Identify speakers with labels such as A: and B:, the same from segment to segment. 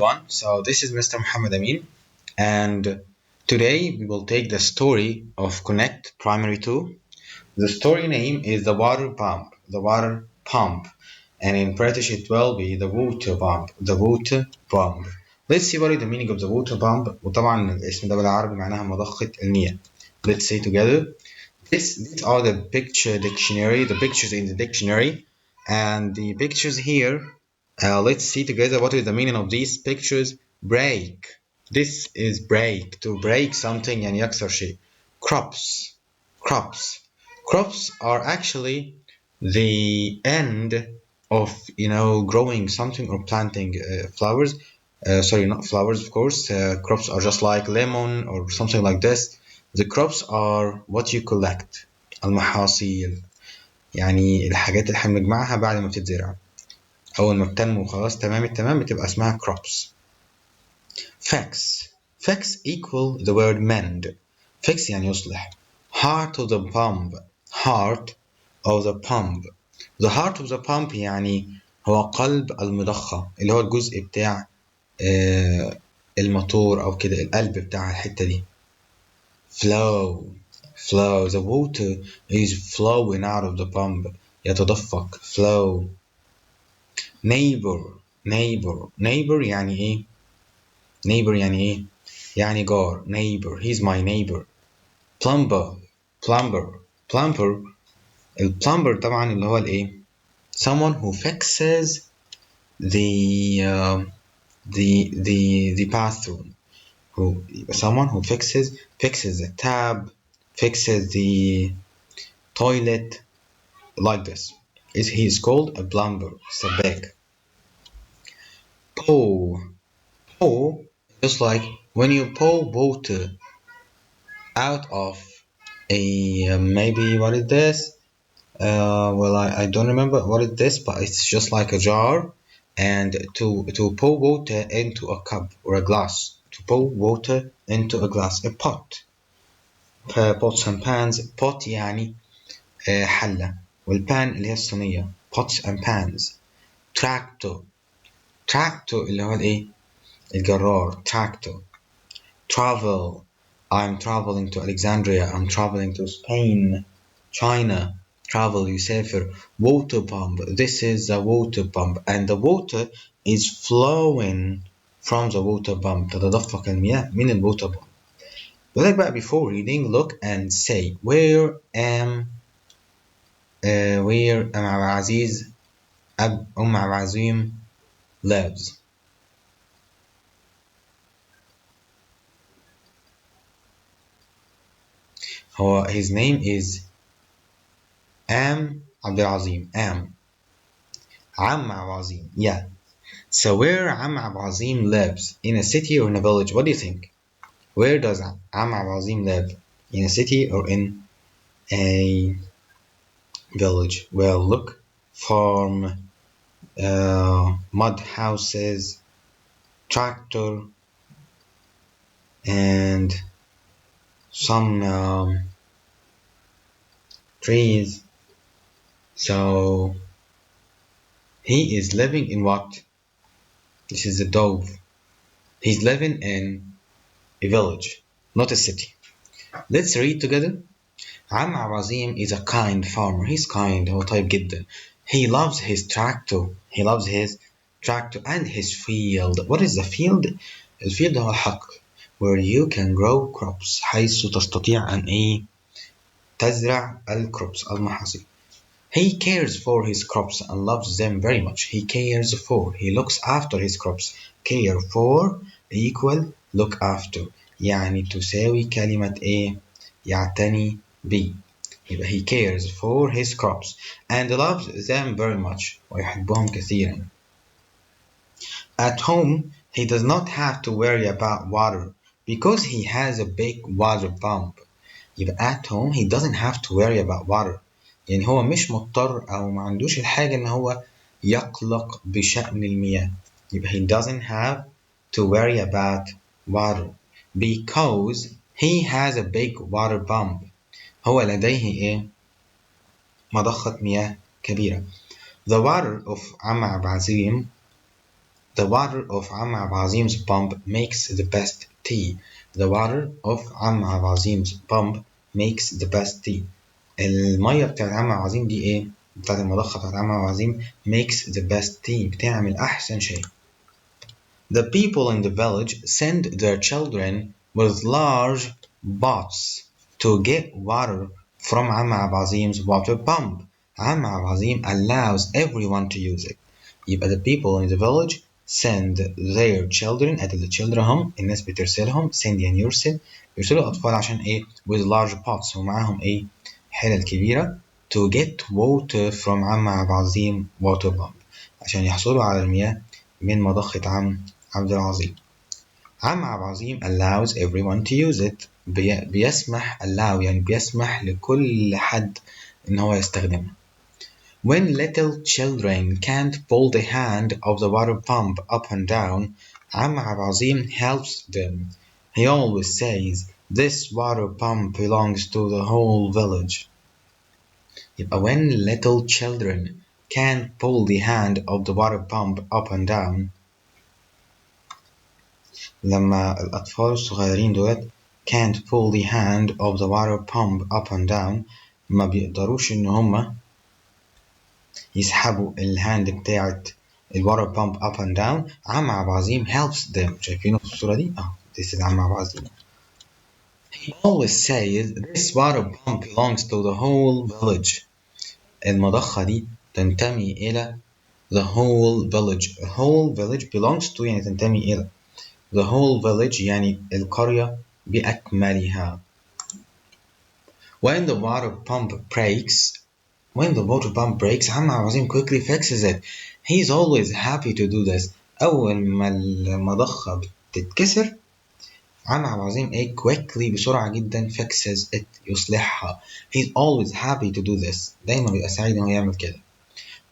A: everyone. So this is Mr. Muhammad Amin, and today we will take the story of Connect Primary 2. The story name is the water pump, and in British it will be the water pump. Let's see what is the meaning of the water pump. وطبعا الاسم ده بالعربي معناها مضخة المياه. Let's say together. These are the pictures in the dictionary, and the pictures here. Let's see together what is the meaning of these pictures. Break. This is break. To break something يعني يكسر شيء. Crops. Crops are actually the end of growing something or planting flowers. Sorry, not flowers, of course. Crops are just like lemon or something like this. The crops are what you collect. المحاصيل يعني الحاجات اللي احنا بنجمعها بعد ما بتتزرع. أول ما بتنمو خلاص تمام التمام بتبقى اسمها crops. Fix equal the word mend. Fix يعني يصلح. Heart of the pump. The heart of the pump يعني هو قلب المضخة اللي هو الجزء بتاع الموتور أو كده القلب بتاع الحتة دي. Flow. The water is flowing out of the pump. يتدفق. Flow. Neighbor يعني ايه؟ يعني جار. Neighbor, he's my neighbor. Plumber. البلمبر طبعا اللي هو الايه؟ someone who fixes the bathroom. Someone who fixes the tap, fixes the toilet, like this. He is called a plumber. سباك. Pour, just like when you pour water out of a maybe what is this? Well, I don't remember what is this, but it's just like a jar, and to pour water into a cup or a glass. To pour water into a glass, a pot. Pots and pans. Pot يعني حلة، والبان اللي هي الصينية. Pots and pans. Tractor اللي هو الايه؟ الجرار. Tractor. Travel. I'm traveling to Alexandria. I'm traveling to Spain. China. Travel يسافر. Water pump. This is the water pump, and the water is flowing from the water pump. تتدفق المياه من الwater pump. بقولك بقى before reading, look and say where am عبد العزيز عبد العظيم lives. His name is عبد العظيم. عم عبد العظيم. Yeah. So where عم عبد العظيم lives? In a city or in a village? What do you think? Where does عم عبد العظيم live? In a city or in a village? Well, look. Farm, mud houses, tractor, and some trees. So he is living in what? This is a dove. He's living in a village, not a city. Let's read together. عم عبد العظيم is a kind farmer. He's kind. هو طيب جدا. He loves his tractor and his field. What is the field? الفيلد هو الحقل, where you can grow crops. حيث تستطيع أن تزرع الكروبس المحاصيل. He cares for his crops and loves them very much. He looks after his crops. Care for equal look after. يعني تساوي كلمة يعتني بي. يبقى he cares for his crops and loves them very much. ويحبهم كثيرا. At home, he does not have to worry about water because he has a big water pump. يبقى at home he doesn't have to worry about water. يعني هو مش مضطر أو ما عندوش الحاجة إن هو يقلق بشأن المياه. يبقى he doesn't have to worry about water because he has a big water pump. هو لديه مضخة مياه كبيرة. The water of عم عبد العظيم The water of عم عبد العظيم's pump makes the best tea. The water of عم عبد العظيم's pump makes the best tea. المية بتاعت عم عبد العظيم دي ايه؟ بتاعت المضخة بتاعت عم عبد العظيم makes the best tea. بتعمل أحسن شاي. The people in the village send their children with large pots to get water from عم عبد العظيم's water pump. عم عبد العظيم allows everyone to use it. يبقى the people in the village send their children. the children هم الناس بترسلهم. send يعني يرسل. يرسلوا الأطفال عشان إيه؟ with large pots ومعاهم إيه؟ حلل كبيرة to get water from عم عبد العظيم water pump عشان يحصلوا على المياه من مضخة عم عبد العظيم. عم عبد العظيم allows everyone to use it. بيسمح allow يعني بيسمح لكل حد إن هو يستخدمها. When little children can't pull the hand of the water pump up and down, عم عبد العظيم helps them. He always says, this water pump belongs to the whole village. يبقى when little children can't pull the hand of the water pump up and down, لما الأطفال الصغيرين دولت can't pull the hand of the water pump up and down ما بيقدروش إن هما يسحبوا الهاند بتاعت الwater pump up and down. عم عبد العظيم helps them. شايفينه في الصورة دي؟ this is عم عبد العظيم. He always says this water pump belongs to the whole village. المضخة دي تنتمي إلى the whole village. The whole village belongs to يعني تنتمي إلى the whole village يعني القرية بأكملها. When the water pump breaks عم عبد العظيم quickly fixes it. He's always happy to do this. أول ما المضخة بتتكسر عم عبد العظيم quickly بسرعة جدا fixes it يصلحها. He's always happy to do this. دايما بيبقى سعيد إنه يعمل كده.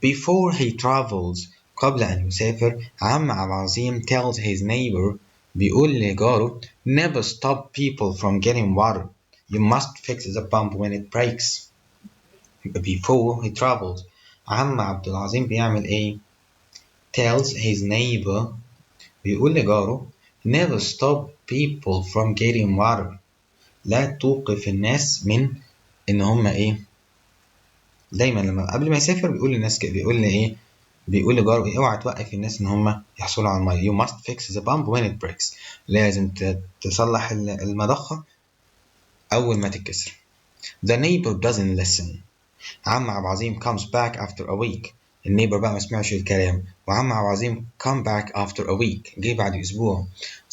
A: Before he travels قبل أن يسافر عم عبد العظيم tells his neighbor بيقول لجاره never stop people from getting water. You must fix the pump when it breaks. Before he travels عم عبد العظيم بيعمل إيه؟ tells his neighbor بيقول لجاره never stop people from getting water. لا توقف الناس من إن هم إيه؟ دايما لما قبل ما يسافر بيقول للناس كده بيقول لجاره اوعى توقف الناس ان هم يحصلوا على الميه. You must fix the pump when it breaks. لازم تصلح المضخة أول ما تتكسر. The neighbor doesn't listen. عم عبد العظيم comes back after a week. النيبر بقى ما سمعش الكلام وعم عبد العظيم come back after a week جه بعد أسبوع.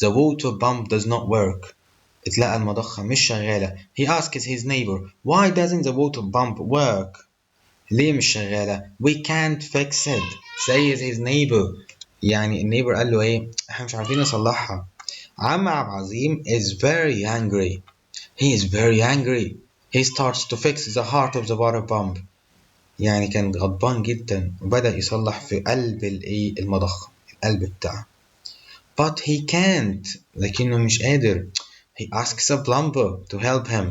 A: The water pump does not work. اتلقى المضخة مش شغالة. He asks his neighbor why doesn't the water pump work. ليه مش شغالة؟ We can't fix it. says his neighbor. يعني النيبر قال له ايه؟ احنا مش عارفين نصلحها. عم عبد العظيم is very angry. He is very angry. He starts to fix the heart of the water pump. يعني كان غضبان جدا وبدأ يصلح في قلب المضخة القلب بتاعه. But he can't. لكنه مش قادر. He asks a plumber to help him.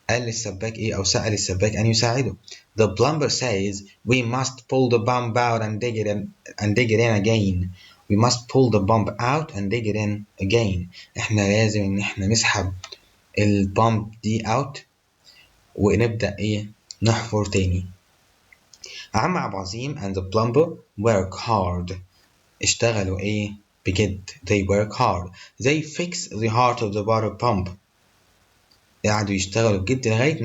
A: قال للسباك أو سأل السباك أن يساعده. The plumber says we must pull the pump out and dig it in again. We must pull the pump out and dig it in again. إحنا لازم إن إحنا نسحب البامب دي out ونبدأ نحفر تاني. عم عبد العظيم and the plumber work hard. اشتغلوا بجد. They work hard. They fix the heart of the water pump. قعدوا يشتغلوا بجد لغاية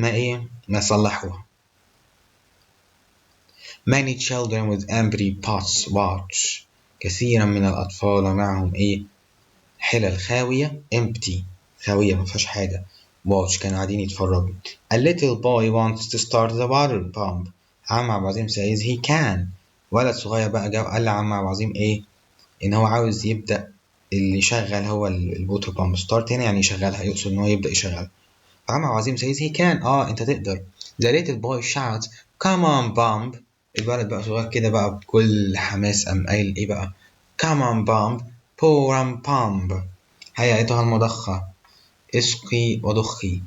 A: ما صلحوها. Many children with empty pots watch. كثيرا من الأطفال معهم حلل خاوية empty خاوية ما فيهاش حاجة. watch كانوا قاعدين يتفرجوا. A little boy wants to start the water pump. عم عبد العظيم says he can. ولد صغير بقى جاء قال لعم عبد العظيم إن هو عاوز يبدأ اللي يشغل هو الووتر بامب. start هنا يعني يشغلها يقصد إن هو يبدأ يشغلها. عم عبد العظيم says he can. أنت تقدر. The little boy shouts come on pump. الولد بقى صغير كده بقى بكل حماس قام قايل بقى come on pump pour and pump. هيا أيتها المضخة اسقي وضخي.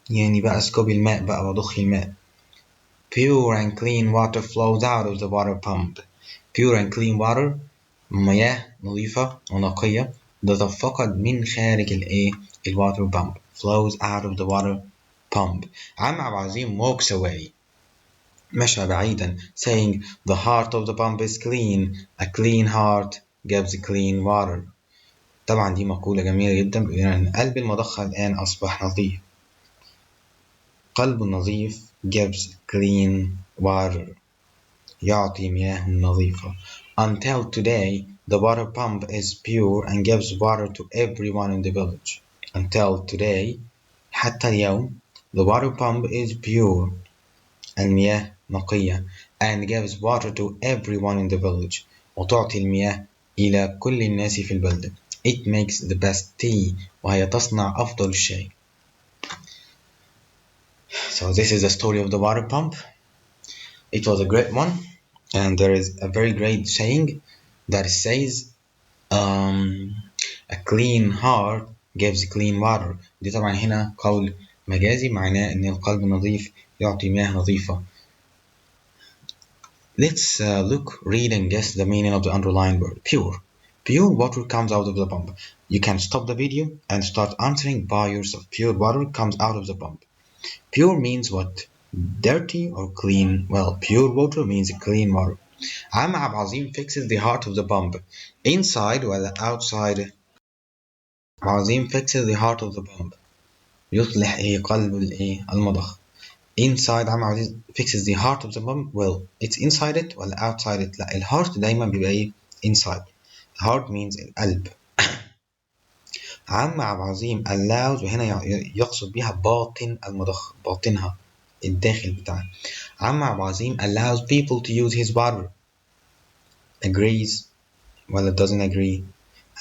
A: يعني بقى اسكبي الماء بقى وضخي الماء. Pure and clean water flows out of the water pump. Pure and clean water مياه نظيفة ونقية تتفقد من خارج ال water pump flows out of the water pump. عم عبد العظيم walks away مشى بعيدا saying the heart of the pump is clean, a clean heart gives clean water. طبعا دي مقولة جميلة جدا بيقول إن قلب المضخة الآن أصبح نظيف. قلب نظيف gives clean water يعطي مياه نظيفة. Until today the water pump is pure and gives water to everyone in the village. Until today حتى اليوم the water pump is pure المياه نقية and gives water to everyone in the village وتعطي المياه إلى كل الناس في البلدة. It makes the best tea وهي تصنع أفضل الشاي. So this is the story of the water pump. It was a great one and there is a very great saying that says a clean heart gives clean water. دي طبعا هنا قول مجازي معناه إن القلب النظيف يعطي مياه نظيفة. Let's look, read and guess the meaning of the underlined word. Pure. Pure water comes out of the pump. You can stop the video and start answering by yourself. Pure water comes out of the pump. Pure means what? Dirty or clean? Well, pure water means clean water. عم عبد العظيم fixes the heart of the pump. Inside ولا outside? عبد العظيم fixes the heart of the pump. يصلح قلب المضخ. Inside عم عبد العزيز fixes the heart of the pump. Well, it's inside it ولا outside it? لا الهارت دايما بيبقى inside. The heart means القلب. عم عبد العظيم allows وهنا يقصد بها باطن المضخ باطنها الداخل بتاعها. عم عبد العظيم allows people to use his water. Agrees ولا doesn't agree.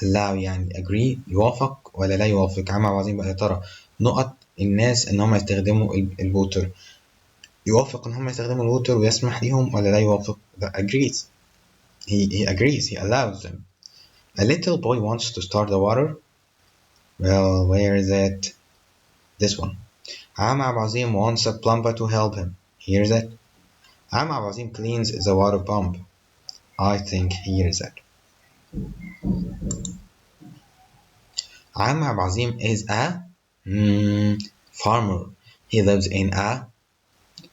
A: allow يعني agree يوافق ولا لا يوافق. عم عبد العظيم بقى يا ترى نقط الناس ان هم يستخدموا الووتر يوافق ان هم يستخدموا الووتر ويسمح ليهم ولا لا يوافق. that agrees. he agrees, he allows them. A little boy wants to start the water. Well, where is it? This one. عم عبد العظيم wants a plumber to help him. Here's it. عم عبد العظيم cleans the water pump. I think here's it. عم عبد العظيم is a farmer. He lives in a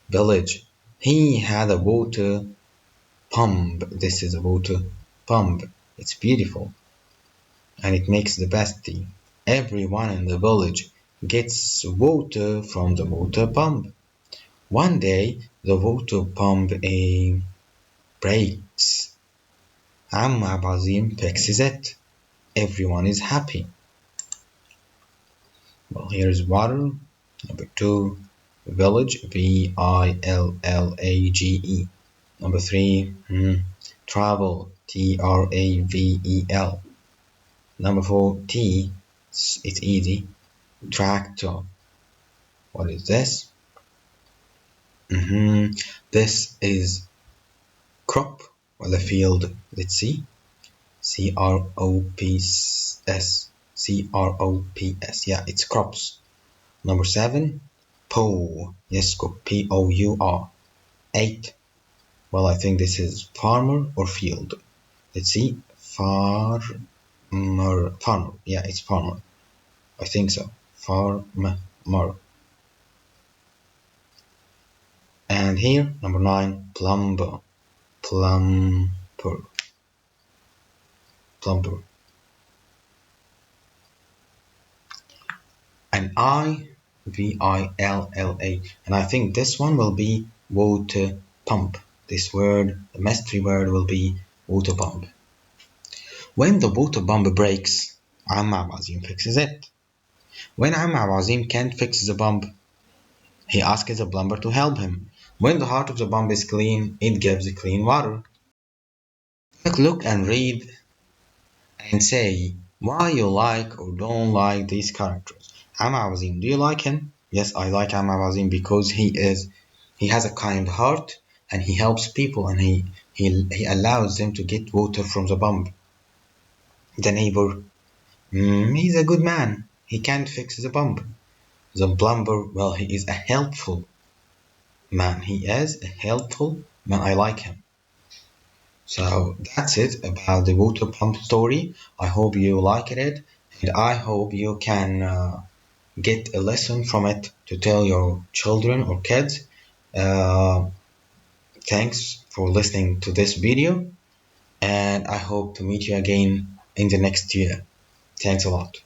A: village. He had a water pump. This is a water pump. It's beautiful and it makes the best tea. Everyone in the village gets water from the water pump. One day the water pump breaks. عم عبد العظيم fixes it. Everyone is happy. Well, here's water. Number 2, village, village. Number 3, travel, travel. Number 4, T, it's easy, tractor. What is this? This is crop or the field. Let's see. CROPS. CROPS. Yeah, it's crops. Number 7, Pour. Yes, go Pour. 8. Well, I think this is farmer or field. Let's see. Farmer. Yeah, it's farmer. I think so. Farmer. And here, number 9, plumber. Plumber. And IVILLA. And I think this one will be water pump. This word, the mystery word, will be water pump. When the water pump breaks, عم عبد العظيم fixes it. When عم عبد العظيم can't fix the pump, he asks the plumber to help him. When the heart of the pump is clean, it gives clean water. Look and read and say why you like or don't like these characters. عم عبد العظيم, do you like him? Yes, I like عم عبد العظيم because he has a kind heart and he helps people and he allows them to get water from the pump. The neighbor, he's a good man. He can't fix the pump. The plumber, well, he is a helpful man. He is a helpful man. I like him. So that's it about the water pump story. I hope you liked it, and I hope you can get a lesson from it to tell your children or kids. Uh, Thanks for listening to this video, and I hope to meet you again in the next year. Thanks a lot.